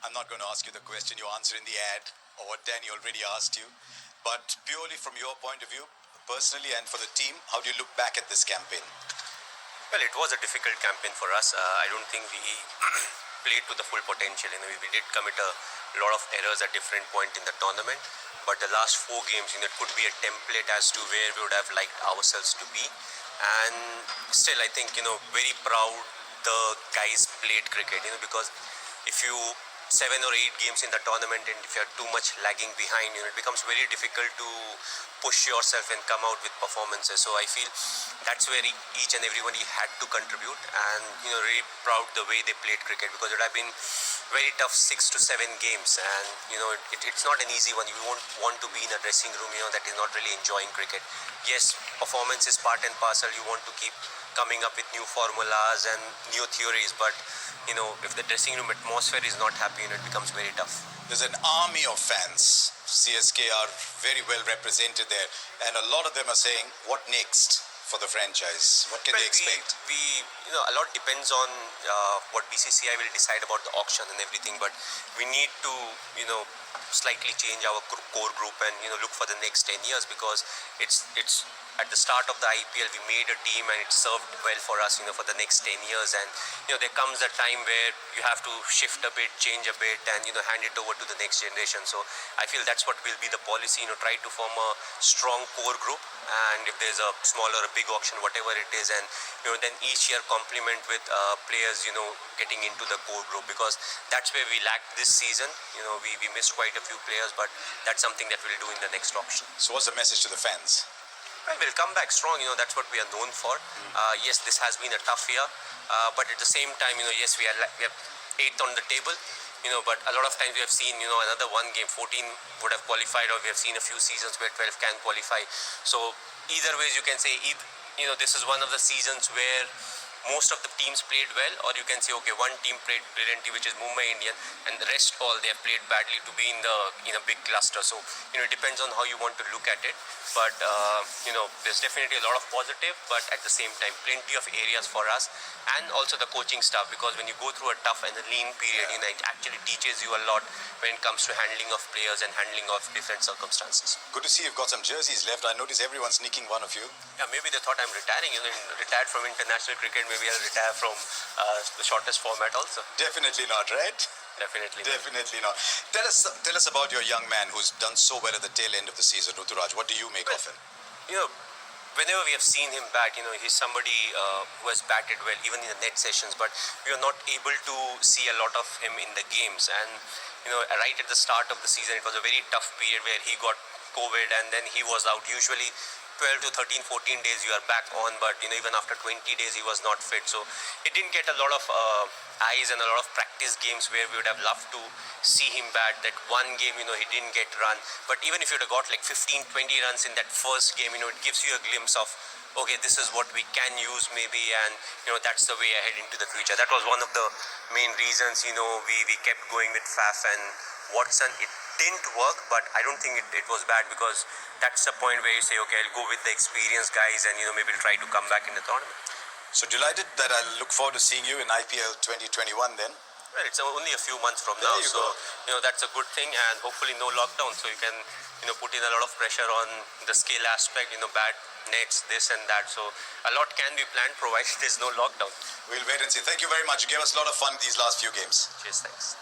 I'm not going to ask you the question you answered in the ad or what Danny already asked you, but purely from your point of view, personally and for the team, how do you look back at this campaign? Well, it was a difficult campaign for us. I don't think we played to the full potential. We did commit a lot of errors at different points in the tournament, but the last 4 games, it could be a template as to where we would have liked ourselves to be. And still, I think, very proud the guys played cricket, because if you 7 or 8 games in the tournament and if you're too much lagging behind, it becomes very difficult to push yourself and come out with performances. So I feel that's where each and everybody had to contribute, and really proud the way they played cricket, because it would have been very tough 6 to 7 games, and it's not an easy one. You won't want to be in a dressing room that is not really enjoying cricket. Yes, performance is part and parcel. You want to keep coming up with new formulas and new theories, but if the dressing room atmosphere is not happy, it becomes very tough. There's an army of fans. CSK are very well represented there, and a lot of them are saying, what next for the franchise? What can they expect? A lot depends on what BCCI will decide about the auction and everything, but we need to slightly change our core group and look for the next 10 years, because it's at the start of the IPL we made a team and it served well for us for the next 10 years, and there comes a time where you have to shift a bit, change a bit, and hand it over to the next generation. So I feel that's what will be the policy, try to form a strong core group, and if there's a small or a big auction, whatever it is, and then each year complement with players getting into the core group, because that's where we lacked this season. We missed quite a few players, but that's something that we'll do in the next auction. So what's the message to the fans? Well, we'll come back strong, that's what we are known for. Yes, this has been a tough year, but at the same time, yes, we are 8th on the table, but a lot of times we have seen, another one game, 14 would have qualified, or we have seen a few seasons where 12 can qualify. So either ways you can say, this is one of the seasons where most of the teams played well, or you can say, okay, one team played brilliantly, which is Mumbai Indian, and the rest all they have played badly to be in a big cluster. So it depends on how you want to look at it, but there's definitely a lot of positive, but at the same time plenty of areas for us, and also the coaching staff, because when you go through a tough and a lean period, it actually teaches you a lot when it comes to handling of players and handling of different circumstances. Good to see you've got some jerseys left. I notice everyone's nicking one of you. Yeah, maybe they thought I'm retiring. Retired from international cricket, maybe I'll retire from the shortest format also. Definitely not, right? Definitely not. Tell us about your young man who's done so well at the tail end of the season, Ruturaj. What do you make of him? Whenever we have seen him bat, he's somebody who has batted well, even in the net sessions, but we are not able to see a lot of him in the games. And right at the start of the season, it was a very tough period where he got COVID and then he was out. Usually 12 to 13, 14 days you are back on, but even after 20 days he was not fit. So he didn't get a lot of eyes and a lot of practice games where we would have loved to see him bat. That one game, he didn't get run, but even if you would have got like 15, 20 runs in that first game, it gives you a glimpse of, okay, this is what we can use maybe, and that's the way ahead into the future. That was one of the main reasons we kept going with Faf and Watson. It didn't work, but I don't think it was bad, because that's the point where you say, okay, I'll go with the experienced guys and maybe try to come back in the tournament. So delighted that I'll look forward to seeing you in IPL 2021 then. Well, it's only a few months from now, so that's a good thing, and hopefully no lockdown, so you can put in a lot of pressure on the skill aspect, bat, nets, this and that. So a lot can be planned provided there's no lockdown. We'll wait and see. Thank you very much. You gave us a lot of fun these last few games. Cheers, thanks.